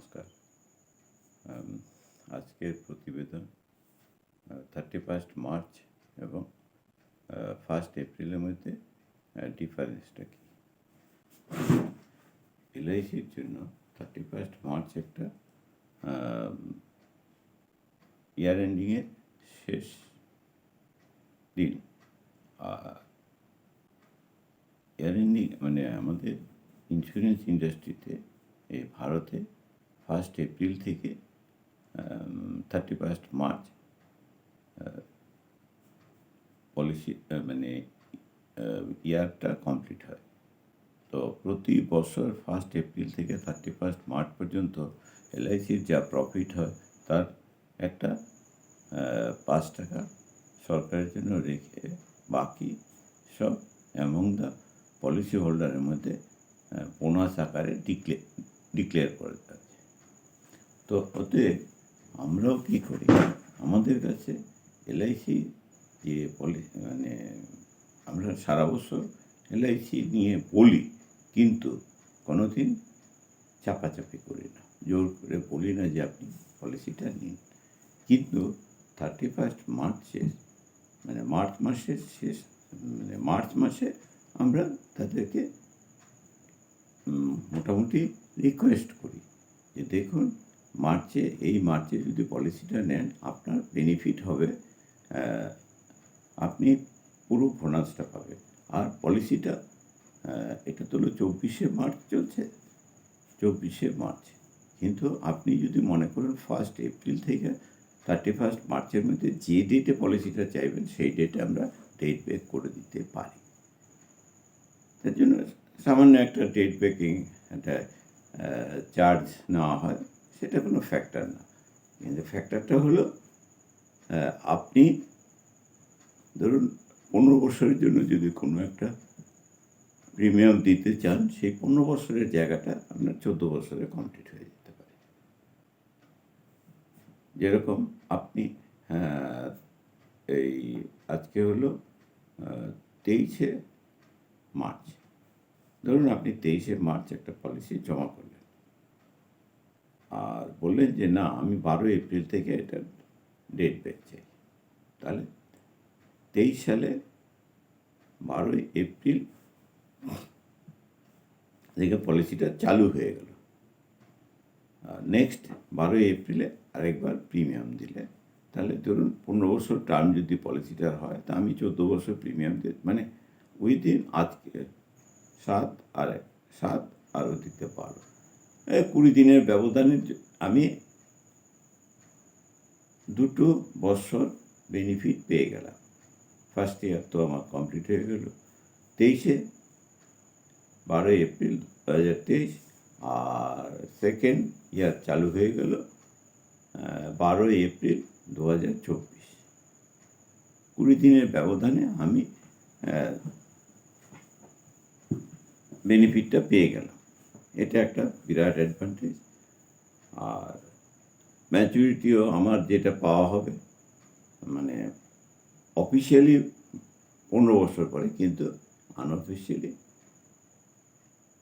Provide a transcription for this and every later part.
নমস্কার। আজকের প্রতিবেদন 31 মার্চ এবং 1 এপ্রিলের মধ্যে ডিফারেন্সটা কী। এলআইসির জন্য 31 মার্চ একটা ইয়ার এন্ডিংয়ের শেষ দিন। ইয়ার এন্ডিং মানে আমাদের ইন্স্যুরেন্স ইন্ডাস্ট্রিতে এই ভারতে 1 এপ্রিল থেকে 31 মার্চ পলিসি মানে ইয়ারটা কমপ্লিট হয়। তো প্রতি বছর 1 এপ্রিল থেকে 31 মার্চ পর্যন্ত এলআইসির যা প্রফিট হয় তার একটা 5 টাকা সরকারের জন্য রেখে বাকি সব অ্যামং দ্য পলিসি হোল্ডারের মধ্যে বোনাস আকারে ডিক্লেয়ার করে থাকে। তো ওতে আমরাও কী করি, আমাদের কাছে এলআইসি যে মানে আমরা সারা বছর এলআইসি নিয়ে বলি, কিন্তু কোনো দিন চাপাচাপি করি না, জোর করে বলি না যে আপনি পলিসিটা নিন। কিন্তু 31 মার্চে মানে মার্চ মাসের শেষ মানে মার্চ মাসে আমরা তাদেরকে মোটামুটি রিকোয়েস্ট করি যে দেখুন, এই মার্চে যদি পলিসিটা নেন আপনার বেনিফিট হবে, আপনি পুরো বোনাসটা পাবেন। আর পলিসিটা এটা তো 24শে মার্চ চলছে, 24শে মার্চ, কিন্তু আপনি যদি মনে করেন 1 এপ্রিল থেকে 31 মার্চের মধ্যে যে ডেটে পলিসিটা চাইবেন সেই ডেটে আমরা ডেট ব্যাক করে দিতে পারি। তার জন্য সামান্য একটা ডেট ব্যাকিং একটা চার্জ নেওয়া হয়, সেটা কোনো ফ্যাক্টর না। কিন্তু ফ্যাক্টরটা হলো আপনি ধরুন 15 বছরের জন্য যদি কোনো একটা প্রিমিয়াম দিতে চান, সেই 15 বছরের জায়গাটা আপনার 14 বছরে কমপ্লিট হয়ে যেতে পারে। যেরকম আপনি এই আজকে হলো 23শে মার্চ, ধরুন আপনি 23শে মার্চ একটা পলিসি জমা করলেন আর বললেন যে না, আমি 12 এপ্রিল থেকে এটা ডেট ব্যাক চাই। তাহলে 23 সালে 12 এপ্রিল থেকে পলিসিটা চালু হয়ে গেল। নেক্সট 12 এপ্রিলে আরেকবার প্রিমিয়াম দিলে, তাহলে ধরুন 15 বছর টার্ম যদি পলিসিটার হয়, তা আমি 14 বছর প্রিমিয়াম দিই, মানে উইদিন আজকে 7 আরও দিতে পারো। 20 দিনের ব্যবধানে আমি 2 বছর বেনিফিট পেয়ে গেলাম। ফার্স্ট ইয়ার তো আমার কমপ্লিট হয়ে গেল 12 এপ্রিল 2023, আর সেকেন্ড ইয়ার চালু হয়ে গেল 12 এপ্রিল 2024। 20 দিনের ব্যবধানে আমি বেনিফিটটা পেয়ে গেলাম। এটা একটা বিরাট অ্যাডভান্টেজ। আর ম্যাচুরিটিও আমার যেটা পাওয়া হবে, মানে অফিসিয়ালি 15 বছর পরে, কিন্তু আনঅফিসিয়ালি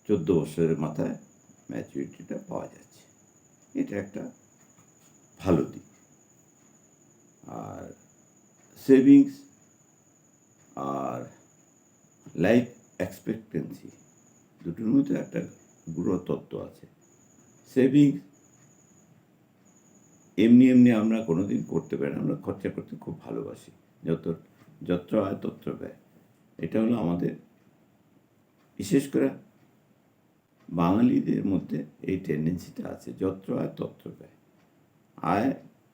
14 বছরের মাথায় ম্যাচুরিটিটা পাওয়া যাচ্ছে। এটা একটা ভালো দিক। আর সেভিংস আর লাইফ এক্সপেক্টেন্সি দুটোর মধ্যে একটা গুরু তত্ত্ব আছে। সেভিংস এমনি আমরা কোনোদিন করতে পারি না, আমরা খরচা করতে খুব ভালোবাসি। যত্র আয় তত্র ব্যয়, এটা হলো আমাদের, বিশেষ করে বাঙালিদের মধ্যে এই টেন্ডেন্সিটা আছে, যত্র আয় তত্র ব্যয়। আয়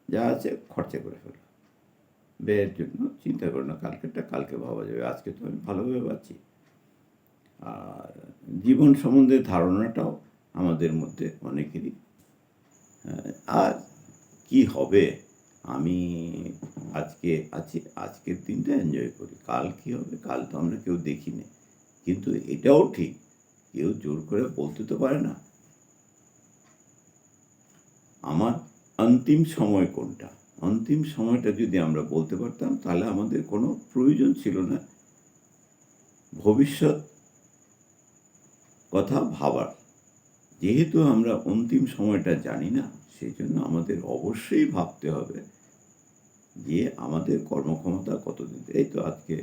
যা আছে খরচা করে ফেলো, ব্যয়ের জন্য চিন্তা করো না, কালকে ভাবা যাবে, আজকে তো আমি ভালোভাবে পাচ্ছি। আর জীবন সম্বন্ধে ধারণাটাও আমাদের মধ্যে অনেকেরই, আর কি হবে, আমি আজকে আছি, আজকের দিনটা এনজয় করি, কাল কি হবে, কাল তো আমরা কেউ দেখি না। কিন্তু এটাও ঠিক, কেউ জোর করে বলতে তো পারে না আমার অন্তিম সময় কোনটা। অন্তিম সময়টা যদি আমরা বলতে পারতাম, তাহলে আমাদের কোনো প্রয়োজন ছিল না ভবিষ্যৎ কথা ভাবার। যেহেতু আমরা অন্তিম সময়টা জানি না, সেজন্য আমাদের অবশ্যই ভাবতে হবে যে আমাদের কর্মক্ষমতা কতদিন। এই তো আজকে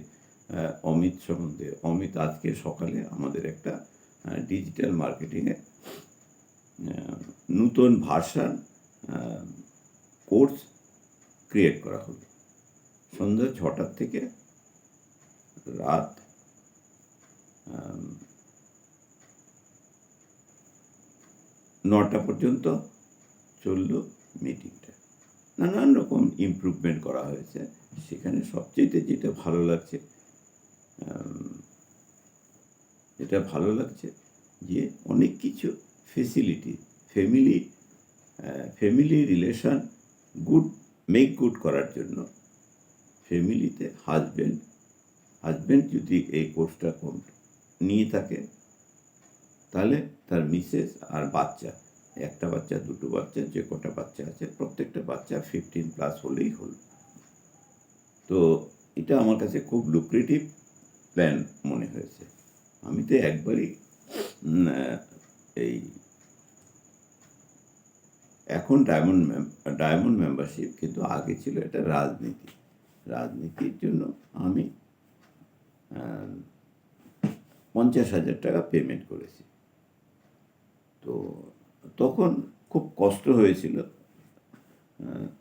অমিত সম্বন্ধে, অমিত আজকে সকালে আমাদের একটা ডিজিটাল মার্কেটিংয়ে নূতন ভার্সান কোর্স ক্রিয়েট করা হলো। সন্ধ্যা ৬টার থেকে রাত ৯টা পর্যন্ত চলল মিটিংটা। নানান রকম ইমপ্রুভমেন্ট করা হয়েছে। সেখানে সবচাইতে যেটা ভালো লাগছে, যে অনেক কিছু ফেসিলিটি, ফ্যামিলি রিলেশন গুড করার জন্য ফ্যামিলিতে হাজব্যান্ড যদি এই কোর্সটা নিয়ে থাকে, তাহলে তার মিসেস আর বাচ্চা, একটা বাচ্চা, দুটো বাচ্চা, যে কটা বাচ্চা আছে প্রত্যেকটা বাচ্চা 15+ হলেই হলো। তো এটা আমার কাছে খুব লুক্রেটিভ প্ল্যান মনে হয়েছে। আমি তো একবারই এই এখন ডায়মন্ড মেম্বারশিপ, কিন্তু আগে ছিল এটা রাজনীতির জন্য আমি 50,000 টাকা পেমেন্ট করেছি। তো তখন খুব কষ্ট হয়েছিল।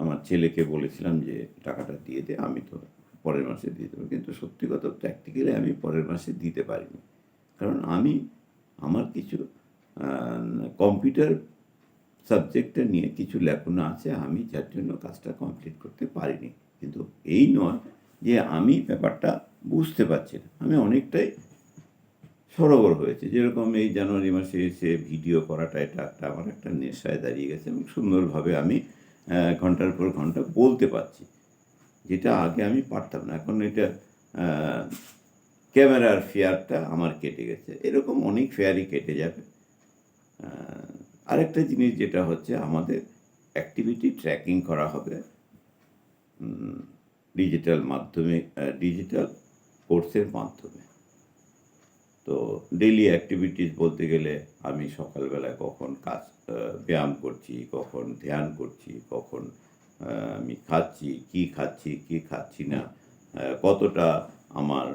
আমার ছেলেকে বলেছিলাম যে টাকাটা দিয়ে দে, আমি তো পরের মাসে দিয়ে দেবো। কিন্তু সত্যি কথা, প্র্যাকটিক্যালি আমি পরের মাসে দিতে পারিনি, কারণ আমার কিছু কম্পিউটার সাবজেক্টটা নিয়ে কিছু লেখাপড়া আছে, আমি যার জন্য কাজটা কমপ্লিট করতে পারিনি। কিন্তু এই নয় যে আমি ব্যাপারটা বুঝতে পারছি না, আমি অনেকটাই সরগর হয়েছে। যেরকম এই জানুয়ারি মাসে এসে ভিডিও করাটা, এটা আমার একটা নেশায় দাঁড়িয়ে গেছে এবং সুন্দরভাবে আমি ঘন্টার পর ঘন্টা বলতে পারছি, যেটা আগে আমি পারতাম না। এখন এটা ক্যামেরার ফেয়ারটা আমার কেটে গেছে, এরকম অনেক ফেয়ারই কেটে যাবে। আরেকটা জিনিস যেটা হচ্ছে, আমাদের অ্যাক্টিভিটি ট্র্যাকিং করা হবে ডিজিটাল কোর্সের মাধ্যমে। তো ডেইলি অ্যাক্টিভিটিস বলতে গেলে, আমি সকালবেলায় কখন ব্যায়াম করছি, কখন ধ্যান করছি, কখন আমি কি খাচ্ছি না, কতটা আমার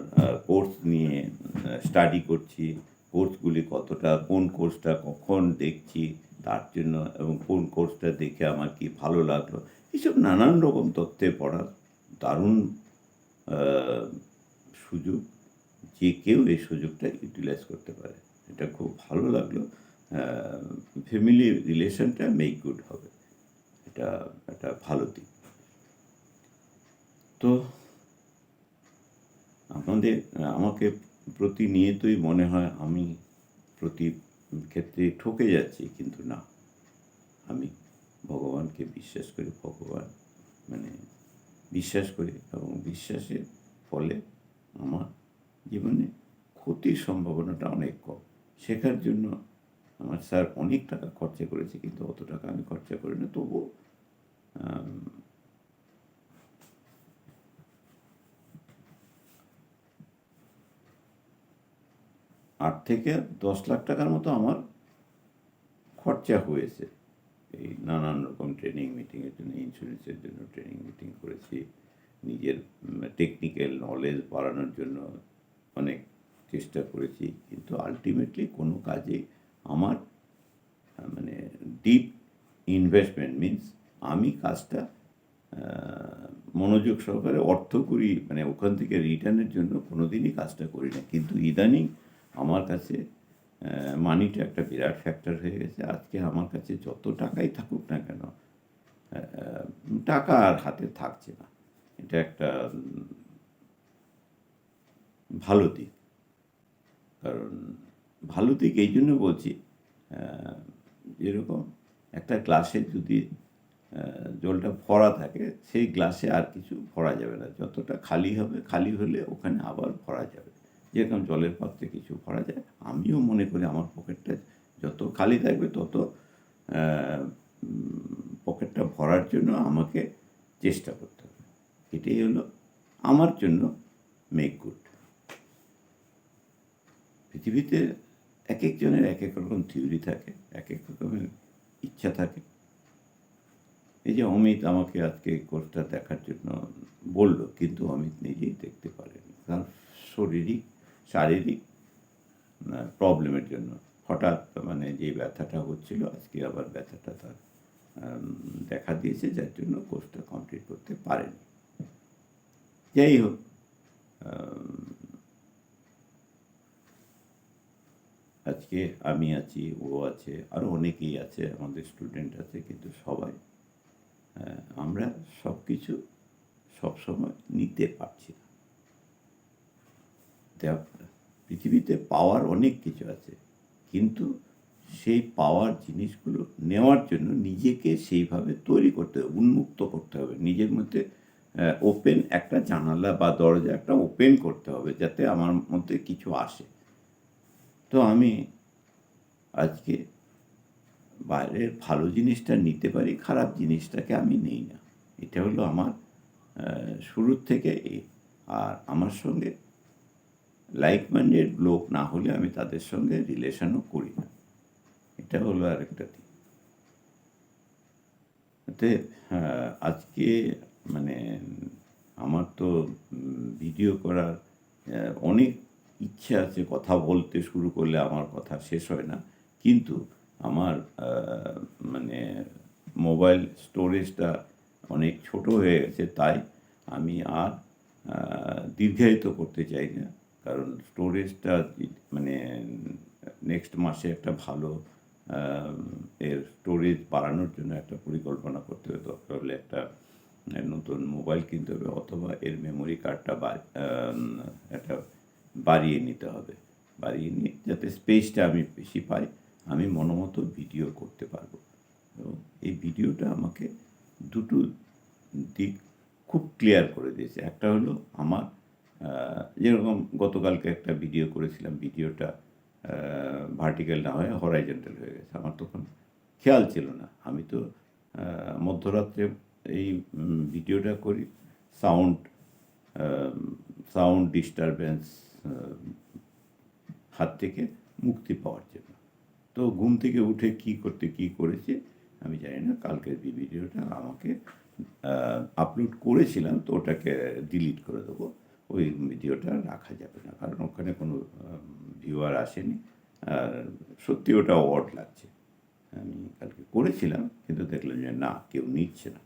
কোর্স নিয়ে স্টাডি করছি, কোর্সগুলি কতটা, কোন কোর্সটা কখন দেখছি তার জন্য, এবং কোন কোর্সটা দেখে আমার কি ভালো লাগলো, এইসব নানান রকম তথ্যে পড়ার দারুণ সুযোগ। যে কেউ এই সুযোগটা ইউটিলাইজ করতে পারে, এটা খুব ভালো লাগলো। ফ্যামিলি রিলেশনটা মেক গুড হবে, এটা একটা ভালো দিক। তো আমাকে প্রতিনিয়তই মনে হয় আমি প্রতি ক্ষেত্রে ঠকে যাচ্ছি, কিন্তু না, আমি ভগবানকে বিশ্বাস করি। বিশ্বাস করি, এবং বিশ্বাসের ফলে আমার জীবনে ক্ষতির সম্ভাবনাটা অনেক কম। শেখার জন্য আমার স্যার অনেক টাকা খরচা করেছে, কিন্তু অত টাকা আমি খরচা করি না। তবুও 8 থেকে 10 লাখ টাকার মতো আমার খরচা হয়েছে এই নানান রকম ট্রেনিং মিটিংয়ের জন্য। ইন্স্যুরেন্সের জন্য ট্রেনিং মিটিং করেছি, নিজের টেকনিক্যাল নলেজ বাড়ানোর জন্য অনেক চেষ্টা করেছি, কিন্তু আলটিমেটলি কোনো কাজে আমার ডিপ ইনভেস্টমেন্ট মিনস আমি কাজটা মনোযোগ সহকারে অর্থ করি, ওখান থেকে রিটার্নের জন্য কোনোদিনই কাজটা করি না। কিন্তু ইদানিং আমার কাছে মানিটা একটা বিরাট ফ্যাক্টর হয়ে গেছে। আজকে আমার কাছে যত টাকাই থাকুক না কেন, টাকা আর হাতে থাকছে না। এটা একটা ভালো দিক। কারণ ভালো দিক এই জন্য বলছি, যেরকম একটা গ্লাসে যদি জলটা ভরা থাকে, সেই গ্লাসে আর কিছু ভরা যাবে না, যতটা খালি হবে, খালি হলে ওখানে আবার ভরা যাবে। যেরকম জলের পাত্রে কিছু ভরা যায়, আমিও মনে করি আমার পকেটটা যত খালি থাকবে, তত পকেটটা ভরার জন্য আমাকে চেষ্টা করতে হবে। এটাই হলো আমার জন্য মেক গুড। পৃথিবীতে একেকজনের একেক রকম থিওরি থাকে, একেক রকমের ইচ্ছা থাকে। এই যে অমিত আমাকে আজকে এই কোর্সটা দেখার জন্য বলল, কিন্তু অমিত নিজেই দেখতে পারেনি। তার শারীরিক প্রবলেমের জন্য হঠাৎ মানে যে ব্যথাটা হচ্ছিল, আজকে আবার ব্যথাটা তার দেখা দিয়েছে, যার জন্য কোর্সটা কমপ্লিট করতে পারেনি। যাই হোক, আজকে আমি আছি, ও আছে, আরও অনেকেই আছে, আমাদের স্টুডেন্ট আছে, কিন্তু সবাই আমরা সব কিছু সবসময় নিতে পারছি না। পৃথিবীতে পাওয়ার অনেক কিছু আছে, কিন্তু সেই পাওয়ার জিনিসগুলো নেওয়ার জন্য নিজেকে সেইভাবে তৈরি করতে হবে, উন্মুক্ত করতে হবে, নিজের মধ্যে ওপেন একটা জানালা বা দরজা একটা ওপেন করতে হবে, যাতে আমার মধ্যে কিছু আসে। তো আমি আজকে বাইরের ভালো জিনিসটা নিতে পারি, খারাপ জিনিসটাকে আমি নেই না। এটা হলো আমার শুরুর থেকে আর আমার সঙ্গে লাইক মাইন্ডেড লোক না হলে আমি তাদের সঙ্গে রিলেশনও করি না। এটা হলো আরেকটা দিক। এতে আজকে মানে আমার তো ভিডিও করার অনেক ইচ্ছে আছে, কথা বলতে শুরু করলে আমার কথা শেষ হয় না, কিন্তু আমার মানে মোবাইল স্টোরেজটা অনেক ছোট হয়ে গেছে, তাই আমি আর দীর্ঘায়িত করতে চাই না। কারণ স্টোরেজটা মানে নেক্সট মাসে একটা ভালো এর স্টোরেজ বাড়ানোর জন্য একটা পরিকল্পনা করতে হবে। দরকার হলে একটা নতুন মোবাইল কিনতে হবে, অথবা এর মেমোরি কার্ডটা একটা বাড়িয়ে নিতে হবে। বাড়িয়ে নিয়ে যাতে স্পেসটা আমি বেশি পাই, আমি মনোমতো ভিডিও করতে পারবো। এবং এই ভিডিওটা আমাকে দুটো দিক খুব ক্লিয়ার করে দিয়েছে। একটা হলো আমার যেরকম গতকালকে একটা ভিডিও করেছিলাম, ভিডিওটা ভার্টিক্যাল না হয়ে হরাইজন্টাল হয়ে গেছে। আমার তখন খেয়াল ছিল না। আমি তো মধ্যরাত্রে এই ভিডিওটা করি সাউন্ড ডিস্টারবেন্স হাত থেকে মুক্তি পাওয়ার জন্য। তো ঘুম থেকে উঠে কী করেছি আমি জানি না। কালকের ভিডিওটা আমাকে আপলোড করেছিলাম, তো ওটাকে ডিলিট করে দেবো। ওই ভিডিওটা রাখা যাবে না, কারণ ওখানে কোনো ভিউয়ার আসেনি। আর সত্যি ওটা অড লাগছে। আমি কালকে করেছিলাম, কিন্তু দেখলাম যে না, কেউ নিচ্ছে না।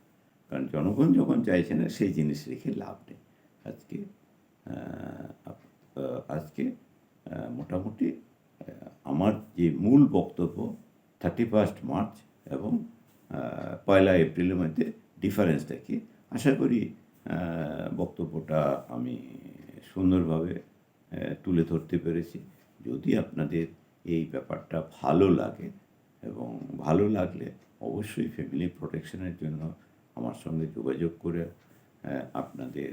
কারণ জনগণ যখন চাইছে না, সেই জিনিস রেখে লাভ নেই। আজকে মোটামুটি আমার যে মূল বক্তব্য 31 মার্চ এবং 1 এপ্রিলের মধ্যে ডিফারেন্সটা কি, আশা করি বক্তব্যটা আমি সুন্দরভাবে তুলে ধরতে পেরেছি। যদি আপনাদের এই ব্যাপারটা ভালো লাগে, এবং ভালো লাগলে অবশ্যই ফ্যামিলি প্রোটেকশনের জন্য আমার সঙ্গে যোগাযোগ করে আপনাদের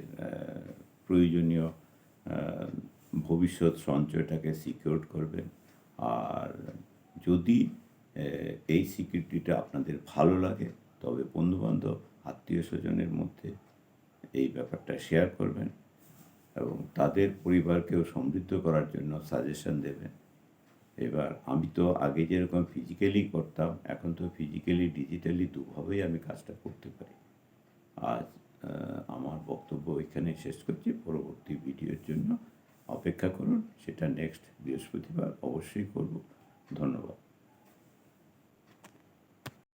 প্রয়োজনীয় ভবিষ্যৎ সঞ্চয়টাকে সিকিউর করবেন। আর যদি এই সিকিউরিটিটা আপনাদের ভালো লাগে, তবে বন্ধুবান্ধব, আত্মীয় স্বজনের মধ্যে এই ব্যাপারটা শেয়ার করবেন এবং তাদের পরিবারকেও সমৃদ্ধ করার জন্য সাজেশন দেবেন। এবার আমি তো আগে যেরকম ফিজিক্যালি করতাম, এখন তো ফিজিক্যালি ডিজিটালি দুভাবেই আমি কাজটা করতে পারি। আজ আমার বক্তব্য এখানে শেষ করছি। পরবর্তী ভিডিওর জন্য অপেক্ষা করুন, সেটা নেক্সট বৃহস্পতিবার অবশ্যই করব। ধন্যবাদ।